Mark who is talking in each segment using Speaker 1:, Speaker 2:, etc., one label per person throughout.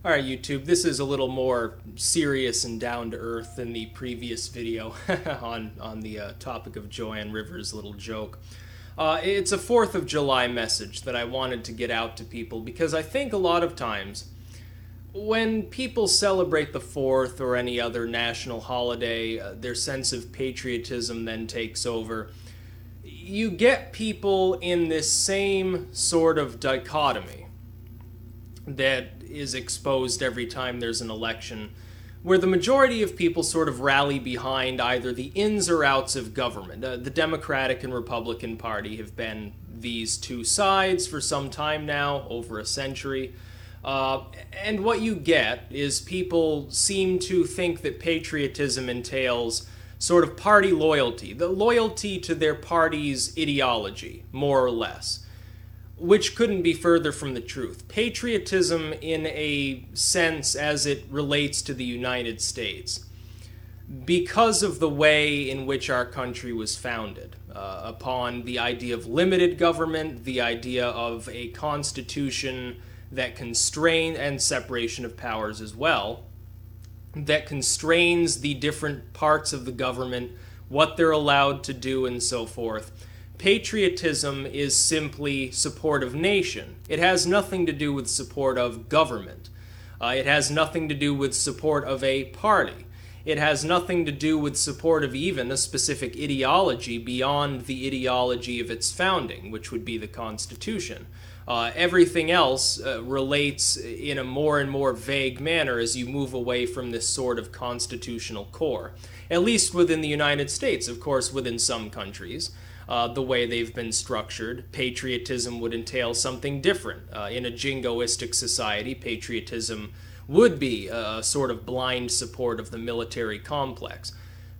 Speaker 1: Alright YouTube, this is a little more serious and down to earth than the previous video on the topic of Joanne Rivers' little joke. It's a 4th of July message that I wanted to get out to people because I think a lot of times when people celebrate the 4th or any other national holiday, their sense of patriotism then takes over. You get people in this same sort of dichotomy that is exposed every time there's an election, where the majority of people sort of rally behind either the ins or outs of government. The Democratic and Republican Party have been these two sides for some time now, over a century. And what you get is people seem to think that patriotism entails sort of party loyalty, the loyalty to their party's ideology, more or less, which couldn't be further from the truth. Patriotism, in a sense as it relates to the United States, because of the way in which our country was founded, upon the idea of limited government, the idea of a constitution that constrains, and separation of powers as well, that constrains the different parts of the government, what they're allowed to do, and so forth. Patriotism is simply support of nation. It has nothing to do with support of government. It has nothing to do with support of a party. It has nothing to do with support of even a specific ideology beyond the ideology of its founding, which would be the Constitution. Everything else relates in a more and more vague manner as you move away from this sort of constitutional core. At least within the United States. Of course, within some countries, the way they've been structured, patriotism would entail something different. In a jingoistic society, patriotism would be a sort of blind support of the military complex.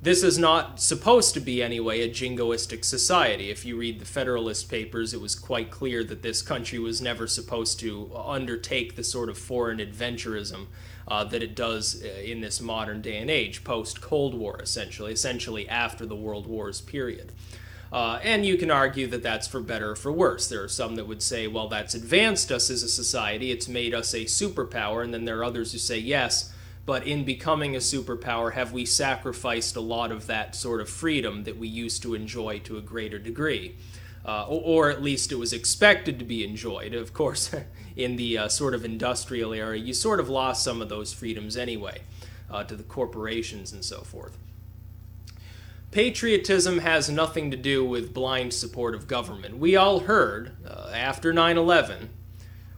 Speaker 1: This is not supposed to be, anyway, a jingoistic society. If you read the Federalist Papers, it was quite clear that this country was never supposed to undertake the sort of foreign adventurism that it does in this modern day and age, post-Cold War, essentially after the World Wars period. And you can argue that that's for better or for worse. There are some that would say, well, that's advanced us as a society, it's made us a superpower, and then there are others who say, yes, but in becoming a superpower, have we sacrificed a lot of that sort of freedom that we used to enjoy to a greater degree? Or at least it was expected to be enjoyed. Of course, in the sort of industrial era, you sort of lost some of those freedoms anyway, to the corporations and so forth. Patriotism has nothing to do with blind support of government. We all heard, after 9/11,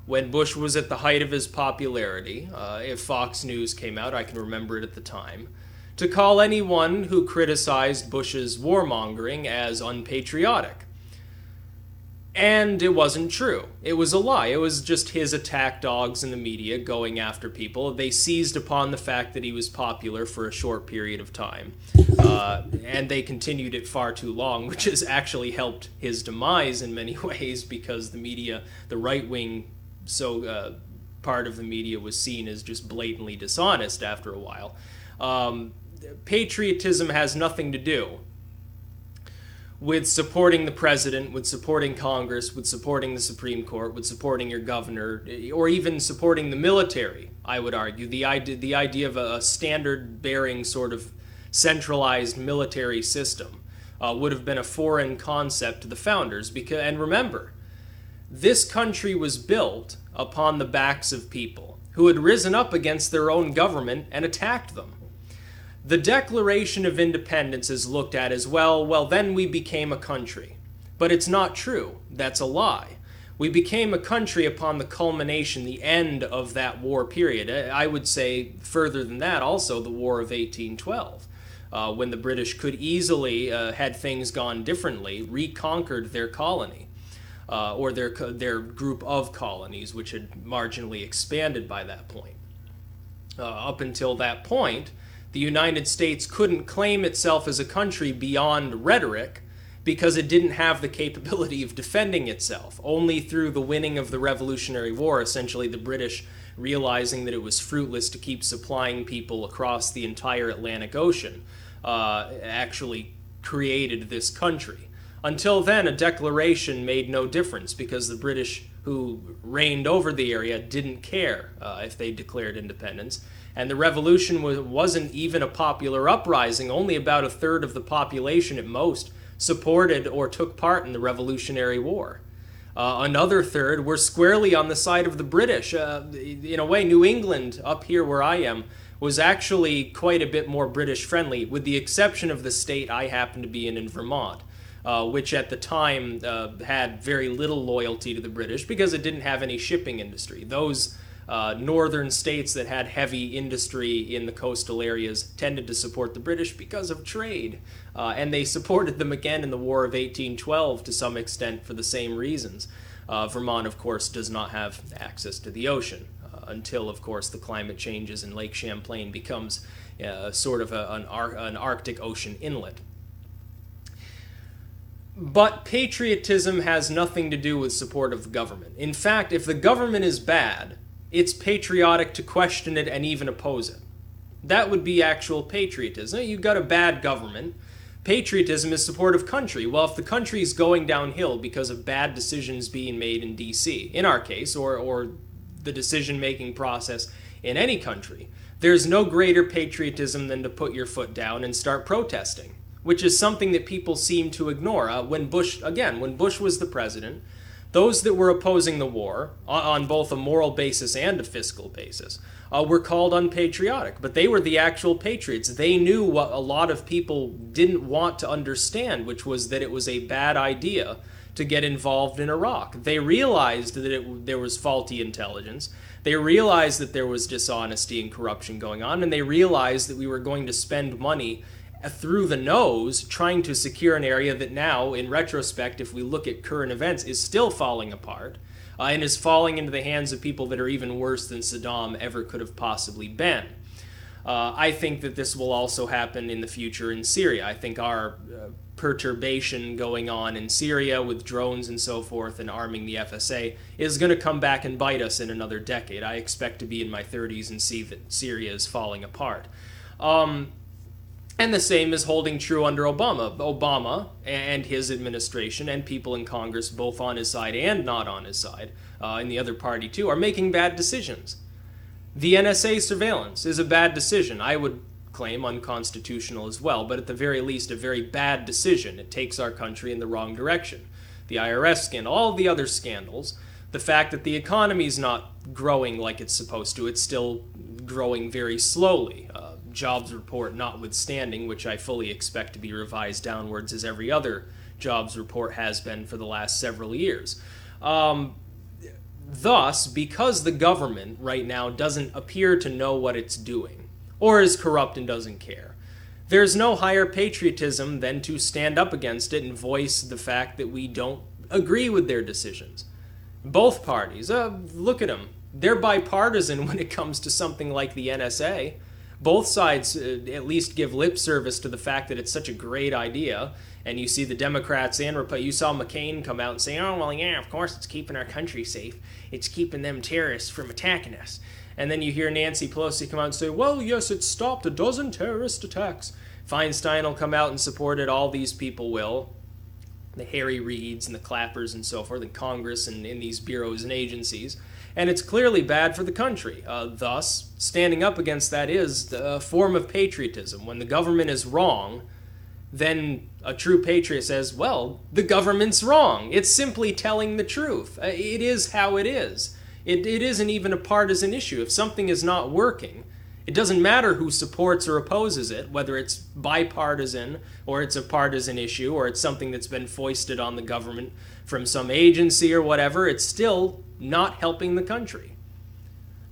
Speaker 1: when Bush was at the height of his popularity, if Fox News came out, I can remember it at the time, to call anyone who criticized Bush's warmongering as unpatriotic. And it wasn't true. It was a lie. It was just his attack dogs in the media going after people. They seized upon the fact that he was popular for a short period of time. And they continued it far too long, which has actually helped his demise in many ways because the media, the right-wing part of the media was seen as just blatantly dishonest after a while. Patriotism has nothing to do with supporting the president, with supporting Congress, with supporting the Supreme Court, with supporting your governor, or even supporting the military, I would argue. The idea of a standard-bearing sort of centralized military system would have been a foreign concept to the founders. And remember, this country was built upon the backs of people who had risen up against their own government and attacked them. The Declaration of Independence is looked at as, well, then we became a country. But it's not true. That's a lie. We became a country upon the culmination, the end of that war period. I would say, further than that, also the War of 1812, when the British could easily, had things gone differently, reconquered their colony. Or their group of colonies, which had marginally expanded by that point. Up until that point, the United States couldn't claim itself as a country beyond rhetoric because it didn't have the capability of defending itself. Only through the winning of the Revolutionary War, essentially the British realizing that it was fruitless to keep supplying people across the entire Atlantic Ocean, actually created this country. Until then, a declaration made no difference because the British, who reigned over the area didn't care if they declared independence. And the revolution wasn't even a popular uprising. Only about a third of the population at most supported or took part in the Revolutionary War. Another third were squarely on the side of the British. In a way, New England, up here where I am, was actually quite a bit more British friendly, with the exception of the state I happen to be in Vermont, which at the time had very little loyalty to the British because it didn't have any shipping industry. Those northern states that had heavy industry in the coastal areas tended to support the British because of trade. And they supported them again in the War of 1812 to some extent for the same reasons. Vermont, of course, does not have access to the ocean until, of course, the climate changes and Lake Champlain becomes sort of an Arctic Ocean inlet. But patriotism has nothing to do with support of the government. In fact, if the government is bad, it's patriotic to question it and even oppose it. That would be actual patriotism. You've got a bad government. Patriotism is support of country. Well, if the country is going downhill because of bad decisions being made in D.C., in our case, or the decision-making process in any country, there's no greater patriotism than to put your foot down and start protesting, which is something that people seem to ignore. When Bush was the president, those that were opposing the war, on both a moral basis and a fiscal basis, were called unpatriotic. But they were the actual patriots. They knew what a lot of people didn't want to understand, which was that it was a bad idea to get involved in Iraq. They realized that there was faulty intelligence. They realized that there was dishonesty and corruption going on, and they realized that we were going to spend money through the nose trying to secure an area that now, in retrospect, if we look at current events, is still falling apart and is falling into the hands of people that are even worse than Saddam ever could have possibly been. I think that this will also happen in the future in Syria. I think our perturbation going on in Syria with drones and so forth and arming the FSA is going to come back and bite us in another decade. I expect to be in my 30s and see that Syria is falling apart. And the same is holding true under Obama. Obama and his administration and people in Congress, both on his side and not on his side, and the other party too, are making bad decisions. The NSA surveillance is a bad decision. I would claim unconstitutional as well, but at the very least a very bad decision. It takes our country in the wrong direction. The IRS scandal, all the other scandals, the fact that the economy is not growing like it's supposed to, it's still growing very slowly. Jobs report notwithstanding, which I fully expect to be revised downwards as every other jobs report has been for the last several years. Thus, because the government right now doesn't appear to know what it's doing, or is corrupt and doesn't care, there's no higher patriotism than to stand up against it and voice the fact that we don't agree with their decisions. Both parties, look at them. They're bipartisan when it comes to something like the NSA. Both sides at least give lip service to the fact that it's such a great idea, and you see the Democrats and you saw McCain come out and say, oh, well, yeah, of course it's keeping our country safe. It's keeping them terrorists from attacking us. And then you hear Nancy Pelosi come out and say, well, yes, it stopped a dozen terrorist attacks. Feinstein will come out and support it. All these people will. The Harry Reids and the Clappers and so forth in Congress and in these bureaus and agencies. And it's clearly bad for the country. Thus, standing up against that is a form of patriotism. When the government is wrong, then a true patriot says, well, the government's wrong. It's simply telling the truth. It is how it is. It isn't even a partisan issue. If something is not working, it doesn't matter who supports or opposes it, whether it's bipartisan or it's a partisan issue or it's something that's been foisted on the government from some agency or whatever, it's still not helping the country.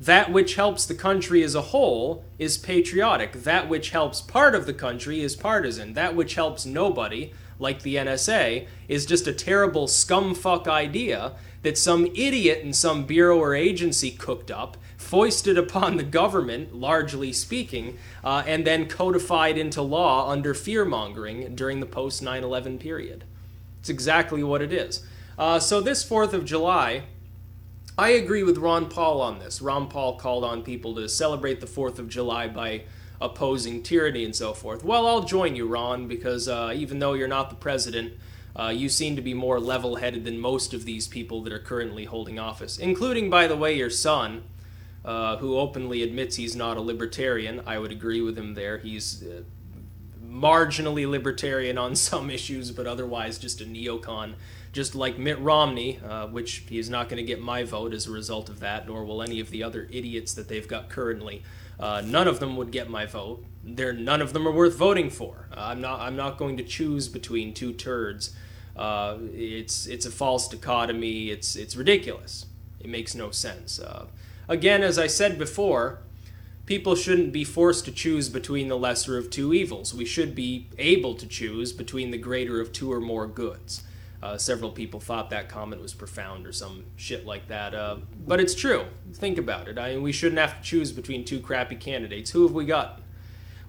Speaker 1: That which helps the country as a whole is patriotic. That which helps part of the country is partisan. That which helps nobody, like the NSA, is just a terrible scumfuck idea that some idiot in some bureau or agency cooked up, foisted upon the government, largely speaking, and then codified into law under fear-mongering during the post-9/11 period. It's exactly what it is. So this 4th of July, I agree with Ron Paul on this. Ron Paul called on people to celebrate the 4th of July by opposing tyranny and so forth. Well, I'll join you, Ron, because even though you're not the president, You seem to be more level-headed than most of these people that are currently holding office, including, by the way, your son, who openly admits he's not a libertarian. I would agree with him there. He's marginally libertarian on some issues, but otherwise just a neocon, just like Mitt Romney, which he is not going to get my vote as a result of that, nor will any of the other idiots that they've got currently. None of them would get my vote. None of them are worth voting for. I'm not going to choose between two turds. It's a false dichotomy. It's ridiculous. It makes no sense. Again, as I said before, people shouldn't be forced to choose between the lesser of two evils. We should be able to choose between the greater of two or more goods. Several people thought that comment was profound or some shit like that. But it's true. Think about it. I mean, we shouldn't have to choose between two crappy candidates. Who have we got?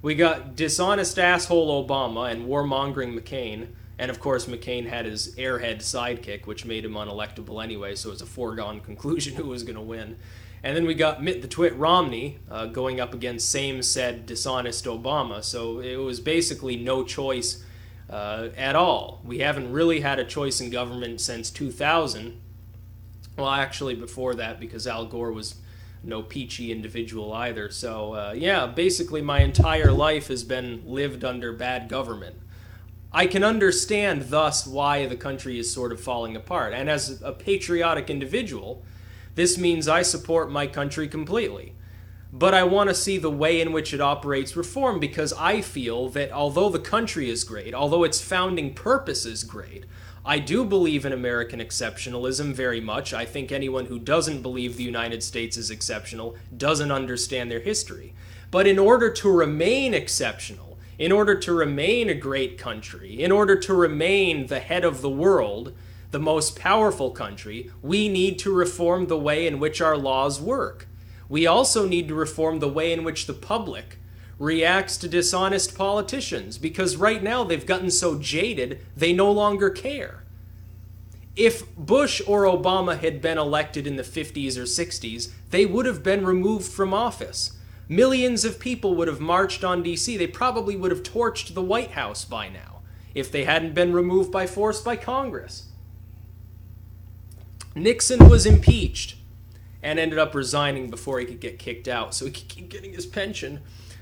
Speaker 1: We got dishonest asshole Obama and warmongering McCain. And of course, McCain had his airhead sidekick, which made him unelectable anyway, so it's a foregone conclusion who was going to win. And then we got Mitt the Twit Romney going up against same said dishonest Obama. So it was basically no choice at all. We haven't really had a choice in government since 2000. Well, actually before that, because Al Gore was no peachy individual either. So yeah, basically my entire life has been lived under bad government. I can understand thus why the country is sort of falling apart. And as a patriotic individual, this means I support my country completely. But I want to see the way in which it operates reform, because I feel that although the country is great, although its founding purpose is great, I do believe in American exceptionalism very much. I think anyone who doesn't believe the United States is exceptional doesn't understand their history. But in order to remain exceptional, in order to remain a great country, in order to remain the head of the world, the most powerful country, we need to reform the way in which our laws work. We also need to reform the way in which the public reacts to dishonest politicians, because right now they've gotten so jaded they no longer care. If Bush or Obama had been elected in the 50s or 60s, they would have been removed from office. Millions of people would have marched on DC. They probably would have torched the White House by now if they hadn't been removed by force by Congress. Nixon was impeached and ended up resigning before he could get kicked out so he could keep getting his pension.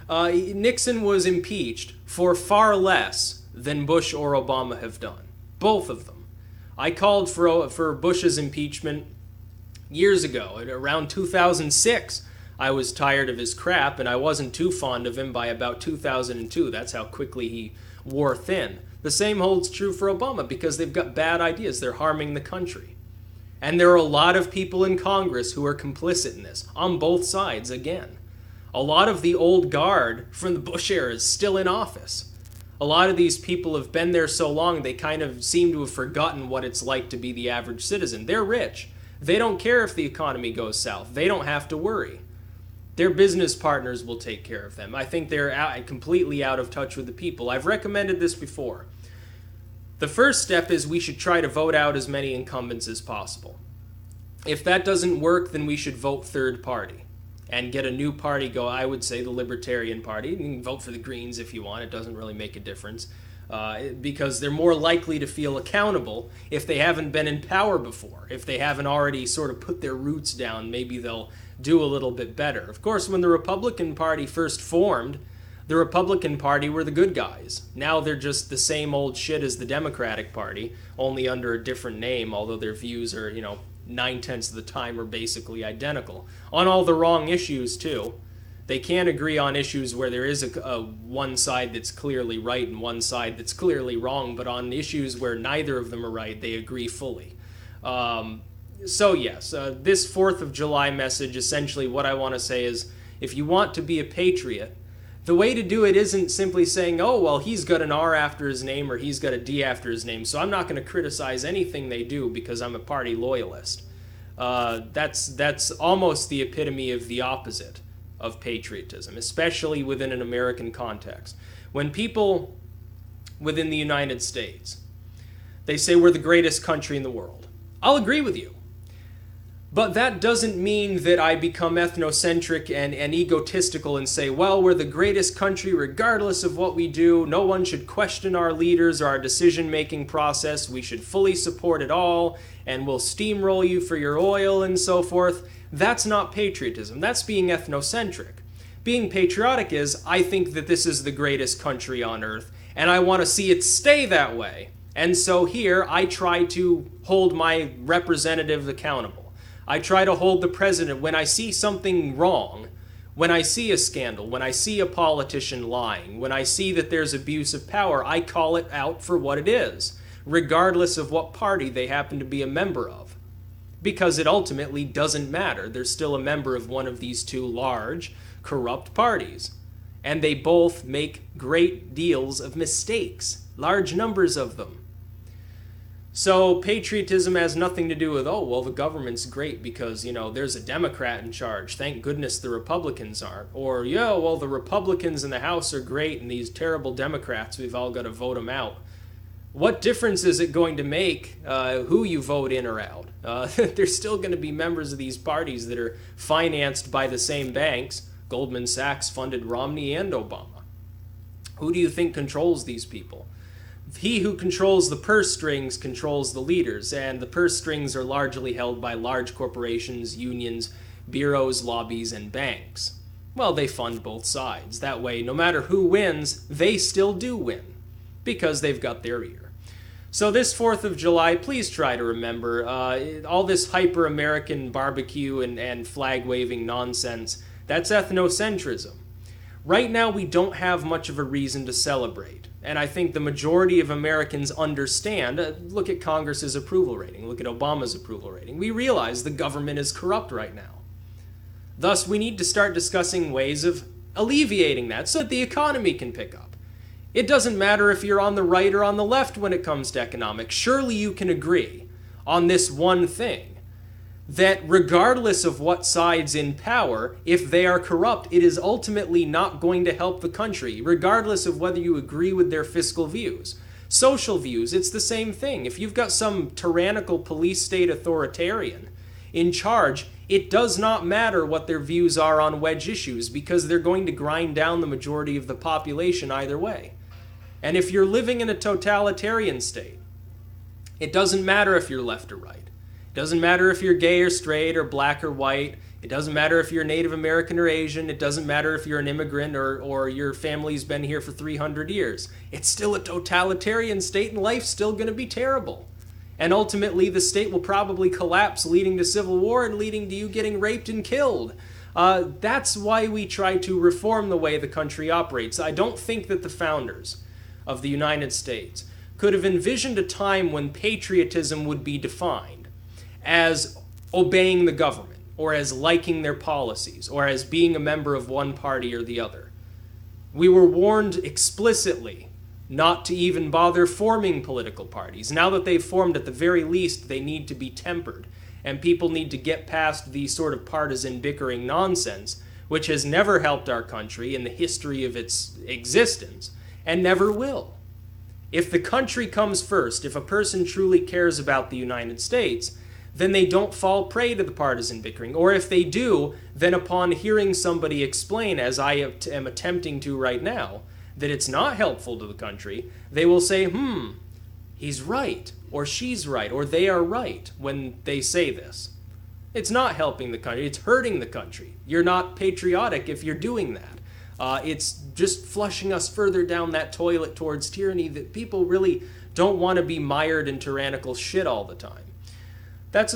Speaker 1: Nixon was impeached for far less than Bush or Obama have done. Both of them. I called for Bush's impeachment years ago. Around 2006, I was tired of his crap, and I wasn't too fond of him by about 2002. That's how quickly he wore thin. The same holds true for Obama, because they've got bad ideas. They're harming the country. And there are a lot of people in Congress who are complicit in this, on both sides, again. A lot of the old guard from the Bush era is still in office. A lot of these people have been there so long, they kind of seem to have forgotten what it's like to be the average citizen. They're rich. They don't care if the economy goes south. They don't have to worry. Their business partners will take care of them. I think they're completely out of touch with the people. I've recommended this before. The first step is we should try to vote out as many incumbents as possible. If that doesn't work, then we should vote third party and get a new party go. I would say the Libertarian Party. You can vote for the Greens if you want. It doesn't really make a difference because they're more likely to feel accountable if they haven't been in power before. If they haven't already sort of put their roots down, maybe they'll do a little bit better. Of course, when the Republican Party first formed, the Republican Party were the good guys. Now they're just the same old shit as the Democratic Party, only under a different name, although their views are, 9/10 of the time are basically identical. On all the wrong issues, too. They can't agree on issues where there is a one side that's clearly right and one side that's clearly wrong, but on issues where neither of them are right, they agree fully. So yes, this 4th of July message, essentially what I want to say is, if you want to be a patriot, the way to do it isn't simply saying, oh, well, he's got an R after his name or he's got a D after his name, so I'm not going to criticize anything they do because I'm a party loyalist. That's almost the epitome of the opposite of patriotism, especially within an American context. When people within the United States, they say we're the greatest country in the world. I'll agree with you. But that doesn't mean that I become ethnocentric and egotistical and say, well, we're the greatest country regardless of what we do. No one should question our leaders or our decision-making process. We should fully support it all, and we'll steamroll you for your oil and so forth. That's not patriotism. That's being ethnocentric. Being patriotic is, I think that this is the greatest country on earth, and I want to see it stay that way. And so here, I try to hold my representative accountable. I try to hold the president when I see something wrong, when I see a scandal, when I see a politician lying, when I see that there's abuse of power, I call it out for what it is, regardless of what party they happen to be a member of. Because it ultimately doesn't matter. They're still a member of one of these two large, corrupt parties. And they both make great deals of mistakes, large numbers of them. So patriotism has nothing to do with, oh, well, the government's great because, there's a Democrat in charge. Thank goodness the Republicans aren't. Or, well, the Republicans in the House are great and these terrible Democrats, we've all got to vote them out. What difference is it going to make who you vote in or out? There's still going to be members of these parties that are financed by the same banks. Goldman Sachs funded Romney and Obama. Who do you think controls these people? He who controls the purse strings controls the leaders, and the purse strings are largely held by large corporations, unions, bureaus, lobbies, and banks. Well, they fund both sides. That way, no matter who wins, they still do win, because they've got their ear. So this 4th of July, please try to remember, all this hyper-American barbecue and flag-waving nonsense, that's ethnocentrism. Right now, we don't have much of a reason to celebrate. And I think the majority of Americans understand. Look at Congress's approval rating. Look at Obama's approval rating. We realize the government is corrupt right now. Thus, we need to start discussing ways of alleviating that so that the economy can pick up. It doesn't matter if you're on the right or on the left when it comes to economics. Surely you can agree on this one thing. That regardless of what side's in power, if they are corrupt, it is ultimately not going to help the country, regardless of whether you agree with their fiscal views. Social views, it's the same thing. If you've got some tyrannical police state authoritarian in charge, it does not matter what their views are on wedge issues, because they're going to grind down the majority of the population either way. And if you're living in a totalitarian state, it doesn't matter if you're left or right. It doesn't matter if you're gay or straight or black or white. It doesn't matter if you're Native American or Asian. It doesn't matter if you're an immigrant or your family's been here for 300 years. It's still a totalitarian state, and life's still going to be terrible. And ultimately, the state will probably collapse, leading to civil war and leading to you getting raped and killed. That's why we try to reform the way the country operates. I don't think that the founders of the United States could have envisioned a time when patriotism would be defined as obeying the government, or as liking their policies, or as being a member of one party or the other. We were warned explicitly not to even bother forming political parties. Now that they've formed, at the very least, they need to be tempered, and people need to get past the sort of partisan bickering nonsense, which has never helped our country in the history of its existence, and never will. If the country comes first, if a person truly cares about the United States, then they don't fall prey to the partisan bickering. Or if they do, then upon hearing somebody explain, as I am attempting to right now, that it's not helpful to the country, they will say, he's right, or she's right, or they are right when they say this. It's not helping the country, it's hurting the country. You're not patriotic if you're doing that. It's just flushing us further down that toilet towards tyranny that people really don't want to be mired in tyrannical shit all the time. That's